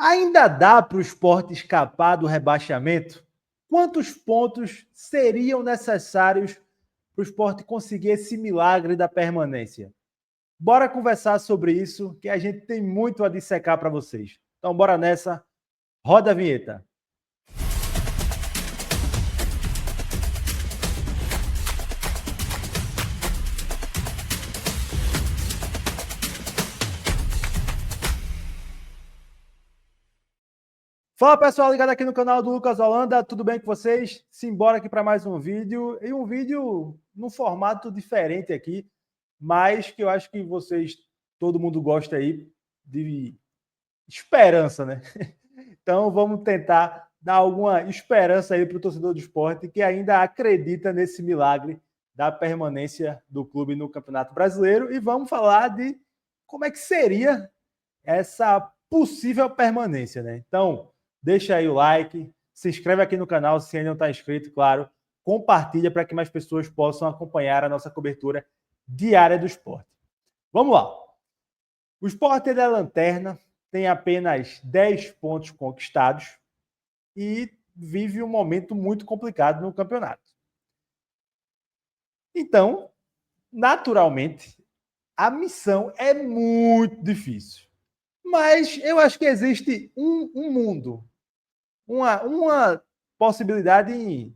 Ainda dá para o Sport escapar do rebaixamento? Quantos pontos seriam necessários para o Sport conseguir esse milagre da permanência? Bora conversar sobre isso, que a gente tem muito a dissecar para vocês. Então, bora nessa. Roda a vinheta. Fala pessoal, ligado aqui no canal do Lucas Holanda, tudo bem com vocês? Simbora aqui para mais um vídeo, e um vídeo num formato diferente aqui, mas que eu acho que vocês, todo mundo gosta aí de esperança, né? Então vamos tentar dar alguma esperança aí para o torcedor do esporte que ainda acredita nesse milagre da permanência do clube no Campeonato Brasileiro, e vamos falar de como é que seria essa possível permanência, né? Então, deixa aí o like, se inscreve aqui no canal se ainda não está inscrito, claro, compartilha para que mais pessoas possam acompanhar a nossa cobertura diária do esporte. Vamos lá. O Sport é a lanterna, tem apenas 10 pontos conquistados e vive um momento muito complicado no campeonato. Então, naturalmente, a missão é muito difícil. Mas eu acho que existe um mundo, uma possibilidade em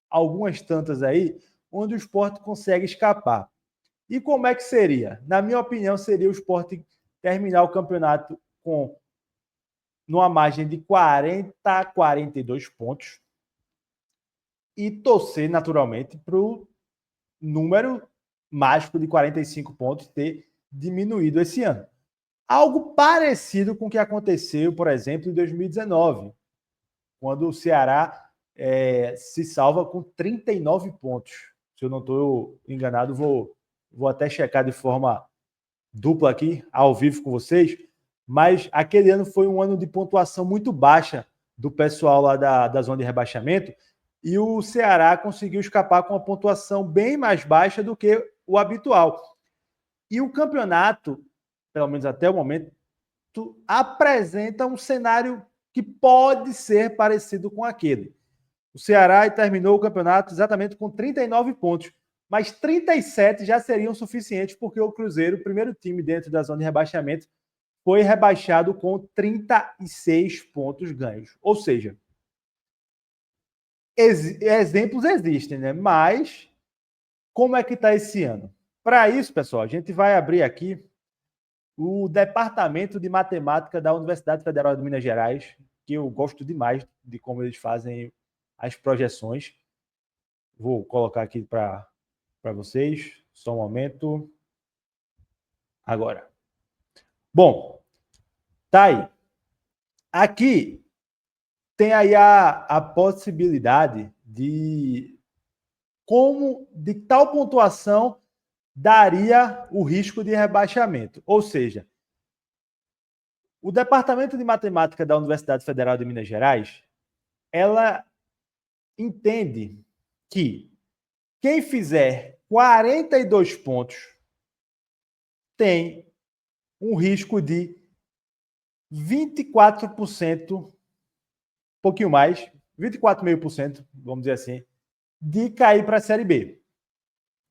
algumas tantas aí, onde o Sport consegue escapar. E como é que seria? Na minha opinião, seria o Sport terminar o campeonato com numa margem de 40 a 42 pontos e torcer naturalmente para o número mágico de 45 pontos ter diminuído esse ano. Algo parecido com o que aconteceu, por exemplo, em 2019, quando o Ceará se salva com 39 pontos. Se eu não estou enganado, vou até checar de forma dupla aqui, ao vivo com vocês, mas aquele ano foi um ano de pontuação muito baixa do pessoal lá da zona de rebaixamento, e o Ceará conseguiu escapar com uma pontuação bem mais baixa do que o habitual. E o campeonato, pelo menos até o momento, apresenta um cenário que pode ser parecido com aquele. O Ceará terminou o campeonato exatamente com 39 pontos, mas 37 já seriam suficientes, porque o Cruzeiro, o primeiro time dentro da zona de rebaixamento, foi rebaixado com 36 pontos ganhos. Ou seja, exemplos existem, né? Mas como é que está esse ano? Para isso, pessoal, a gente vai abrir aqui o Departamento de Matemática da Universidade Federal de Minas Gerais, que eu gosto demais de como eles fazem as projeções. Vou colocar aqui para vocês, só um momento. Agora. Bom, tá aí. Aqui tem aí a possibilidade de como de tal pontuação daria o risco de rebaixamento. Ou seja, o Departamento de Matemática da Universidade Federal de Minas Gerais, ela entende que quem fizer 42 pontos tem um risco de 24%, um pouquinho mais, 24,5%, vamos dizer assim, de cair para a Série B.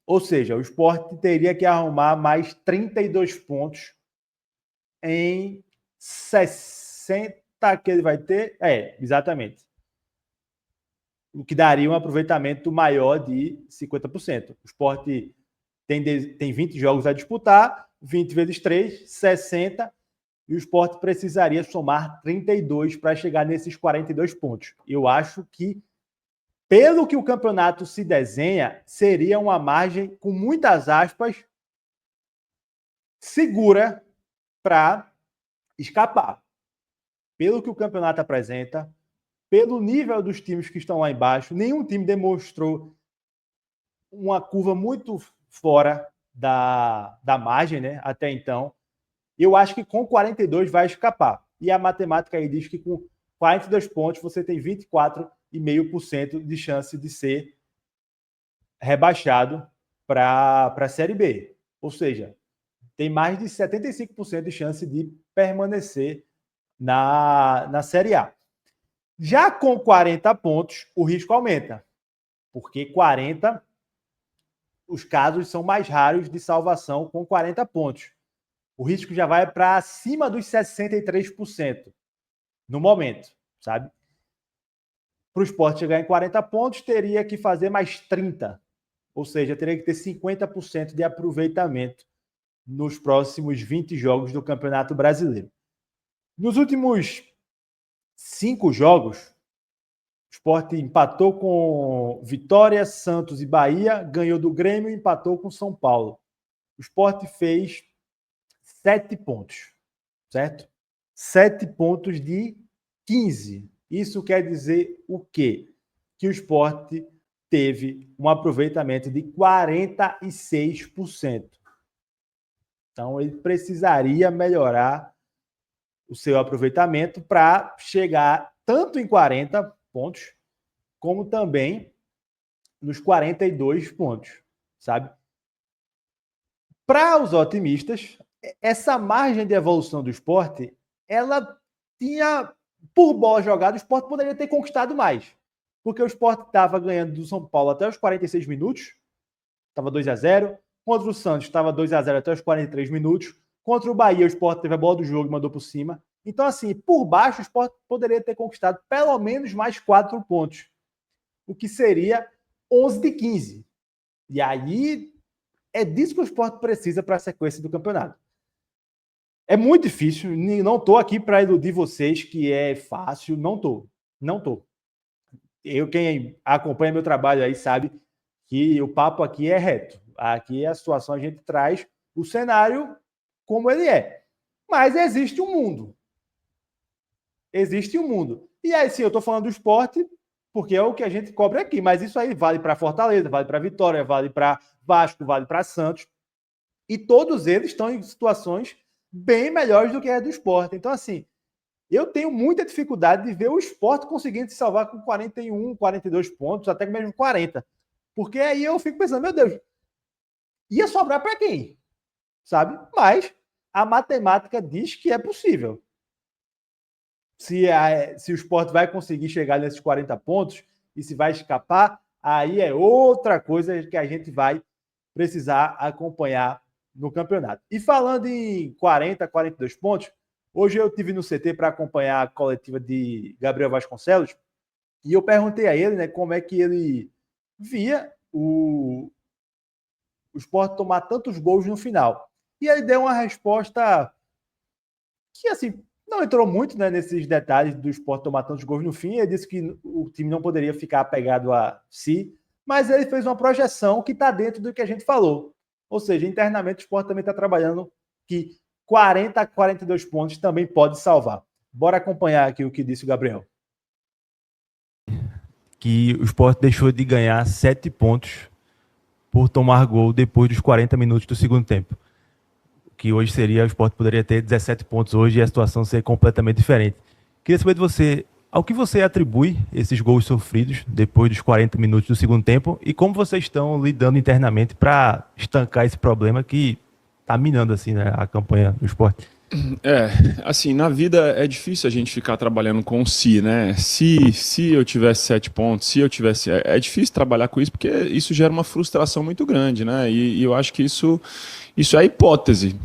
Ou seja, o Sport teria que arrumar mais 32 pontos em 60 que ele vai ter. Exatamente. O que daria um aproveitamento maior de 50%. O Sport tem 20 jogos a disputar, 20 vezes 3, 60, e o Sport precisaria somar 32 para chegar nesses 42 pontos. Eu acho que, pelo que o campeonato se desenha, seria uma margem, com muitas aspas, segura para escapar. Pelo que o campeonato apresenta, pelo nível dos times que estão lá embaixo, nenhum time demonstrou uma curva muito fora da margem, né? Até então. Eu acho que com 42 vai escapar. E a matemática aí diz que com 42 pontos você tem 24,5% de chance de ser rebaixado para a Série B. Ou seja, tem mais de 75% de chance de permanecer na Série A. Já com 40 pontos, o risco aumenta, porque 40, os casos são mais raros de salvação com 40 pontos. O risco já vai para acima dos 63% no momento, sabe? Para o Sport chegar em 40 pontos, teria que fazer mais 30, ou seja, teria que ter 50% de aproveitamento nos próximos 20 jogos do Campeonato Brasileiro. Nos últimos 5 jogos, o Sport empatou com Vitória, Santos e Bahia, ganhou do Grêmio e empatou com São Paulo. O Sport fez 7 pontos, certo? 7 pontos de 15. Isso quer dizer o quê? Que o Sport teve um aproveitamento de 46%. Então, ele precisaria melhorar o seu aproveitamento para chegar tanto em 40 pontos, como também nos 42 pontos, sabe? Para os otimistas, essa margem de evolução do Sport, ela tinha, por bola jogada, o Sport poderia ter conquistado mais. Porque o Sport estava ganhando do São Paulo até os 46 minutos, estava 2-0. Contra o Santos, estava 2-0 até os 43 minutos. Contra o Bahia, o Sport teve a bola do jogo e mandou por cima. Então, assim, por baixo, o Sport poderia ter conquistado pelo menos mais 4 pontos. O que seria 11 de 15. E aí, é disso que o Sport precisa para a sequência do campeonato. É muito difícil. Não estou aqui para iludir vocês que é fácil. Não estou. Quem acompanha meu trabalho aí sabe que o papo aqui é reto. Aqui a situação a gente traz o cenário como ele é. Mas existe um mundo. Existe um mundo. E aí, sim, eu estou falando do Sport, porque é o que a gente cobre aqui. Mas isso aí vale para Fortaleza, vale para Vitória, vale para Vasco, vale para Santos. E todos eles estão em situações bem melhores do que a do Sport. Então, assim, eu tenho muita dificuldade de ver o Sport conseguindo se salvar com 41, 42 pontos, até mesmo 40. Porque aí eu fico pensando, meu Deus, ia sobrar para quem? Sabe? Mas a matemática diz que é possível. Se o Sport vai conseguir chegar nesses 40 pontos e se vai escapar, aí é outra coisa que a gente vai precisar acompanhar no campeonato. E falando em 40, 42 pontos, hoje eu estive no CT para acompanhar a coletiva de Gabriel Vasconcelos e eu perguntei a ele, né, como é que ele via o Sport tomar tantos gols no final. E ele deu uma resposta que, assim, não entrou muito, né, nesses detalhes do Sport tomar tantos gols no fim. Ele disse que o time não poderia ficar apegado a si, mas ele fez uma projeção que está dentro do que a gente falou. Ou seja, internamente o Sport também está trabalhando que 40 a 42 pontos também pode salvar. Bora acompanhar aqui o que disse o Gabriel. Que o Sport deixou de ganhar 7 pontos por tomar gol depois dos 40 minutos do segundo tempo. Que hoje seria, o Sport poderia ter 17 pontos hoje e a situação ser completamente diferente. Queria saber de você, ao que você atribui esses gols sofridos depois dos 40 minutos do segundo tempo e como vocês estão lidando internamente para estancar esse problema que está minando assim, né, a campanha do Sport. Assim, na vida é difícil a gente ficar trabalhando com si, né? Se eu tivesse 7 pontos, se eu tivesse... É difícil trabalhar com isso porque isso gera uma frustração muito grande, né? E eu acho que isso é a hipótese.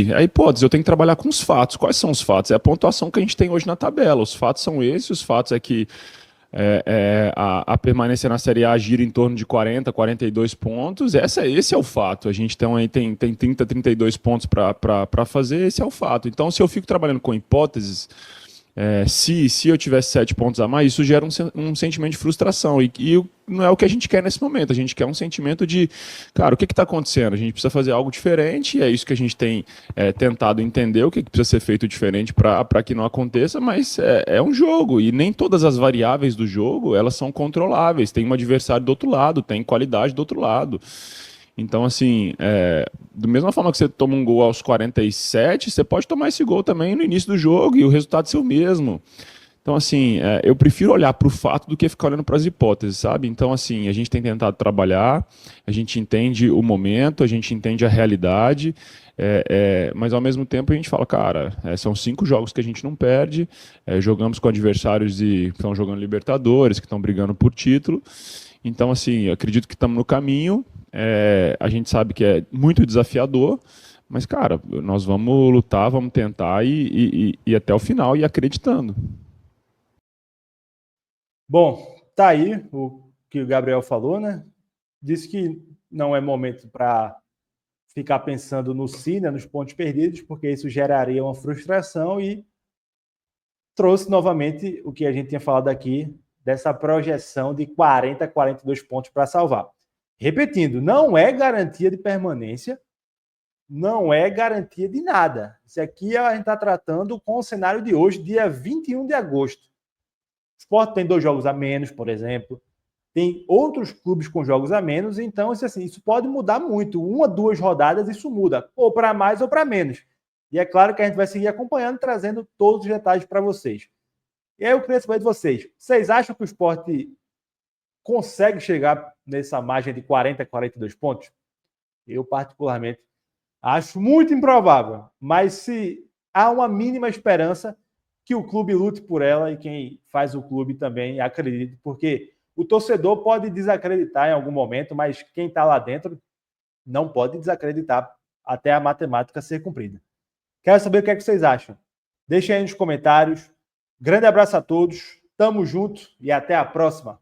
É a hipótese. Eu tenho que trabalhar com os fatos. Quais são os fatos? É a pontuação que a gente tem hoje na tabela. Os fatos são esses. Os fatos é que a permanência na Série A gira em torno de 40, 42 pontos. Esse é o fato. A gente tem 30, 32 pontos para fazer, esse é o fato. Então, se eu fico trabalhando com hipóteses, se eu tivesse 7 pontos a mais, isso gera um sentimento de frustração. E não é o que a gente quer nesse momento. A gente quer um sentimento de, cara, o que está acontecendo? A gente precisa fazer algo diferente, e é isso que a gente tem tentado entender, o que precisa ser feito diferente para que não aconteça, mas é um jogo, e nem todas as variáveis do jogo elas são controláveis. Tem um adversário do outro lado, tem qualidade do outro lado. Então, assim, da mesma forma que você toma um gol aos 47, você pode tomar esse gol também no início do jogo e o resultado ser o mesmo. Então, assim, eu prefiro olhar para o fato do que ficar olhando para as hipóteses, sabe? Então, assim, a gente tem tentado trabalhar, a gente entende o momento, a gente entende a realidade, mas ao mesmo tempo a gente fala, cara, são 5 jogos que a gente não perde, jogamos com adversários que estão jogando Libertadores, que estão brigando por título. Então, assim, eu acredito que estamos no caminho, a gente sabe que é muito desafiador, mas, cara, nós vamos lutar, vamos tentar e até o final e acreditando. Bom, tá aí o que o Gabriel falou, né? Disse que não é momento para ficar pensando no si, né, nos pontos perdidos, porque isso geraria uma frustração e trouxe novamente o que a gente tinha falado aqui, dessa projeção de 40, 42 pontos para salvar. Repetindo, não é garantia de permanência, não é garantia de nada. Isso aqui a gente está tratando com o cenário de hoje, dia 21 de agosto. O Sport tem 2 jogos a menos, por exemplo. Tem outros clubes com jogos a menos, então assim, isso pode mudar muito. 1, 2 rodadas, isso muda, ou para mais ou para menos. E é claro que a gente vai seguir acompanhando, trazendo todos os detalhes para vocês. E aí eu queria saber de vocês. Vocês acham que o Sport consegue chegar nessa margem de 40, 42 pontos? Eu, particularmente, acho muito improvável. Mas se há uma mínima esperança, que o clube lute por ela e quem faz o clube também acredite, porque o torcedor pode desacreditar em algum momento, mas quem está lá dentro não pode desacreditar até a matemática ser cumprida. Quero saber o que é que vocês acham. Deixem aí nos comentários. Grande abraço a todos, tamo junto e até a próxima.